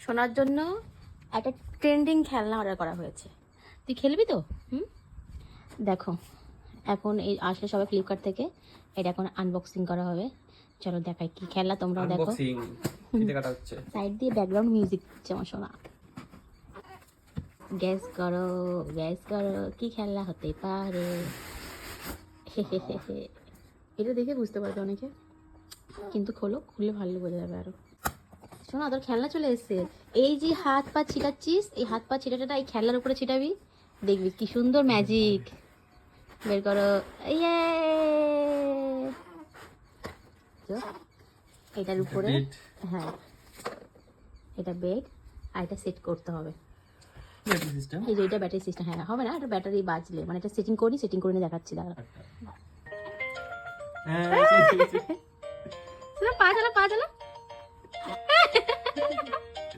শোনার জন্য একটা ট্রেন্ডিং খেলনা অর্ডার করা হয়েছে। তুই খেলবি তো? দেখো এখন এই আসলে সবাই ফ্লিপকার্ট থেকে, এটা এখন আনবক্সিং করা হবে। চলো দেখাই কি খেলনা, তোমরাও দেখো। সাইড দিয়ে ব্যাকগ্রাউন্ড মিউজিক দিচ্ছে আমার শোনা। গ্যাস করো কি খেলনা হতে পারে। এটা দেখে বুঝতে পারবে অনেকে, কিন্তু খুলে ভালো বোঝা যাবে আরো। শোনা, তোর খেলনা চলে এসছে। এই যে হাত পা ছিটাচ্ছিস, এই হাত পা ছিটাটা এই খেলনার উপরে ছিটাবি, দেখবি কি সুন্দর ম্যাজিক। বের করো। ইয়ে, এটার উপরে, হ্যাঁ এটা বেড, আর এটা সেট করতে হবে। এই যে এটা ব্যাটারি সিস্টেম, হ্যাঁ হবে না, এটা ব্যাটারি বাজলে, মানে এটা সেটিং করে নিয়ে দেখাচ্ছি। দাঁড়া, পা চালা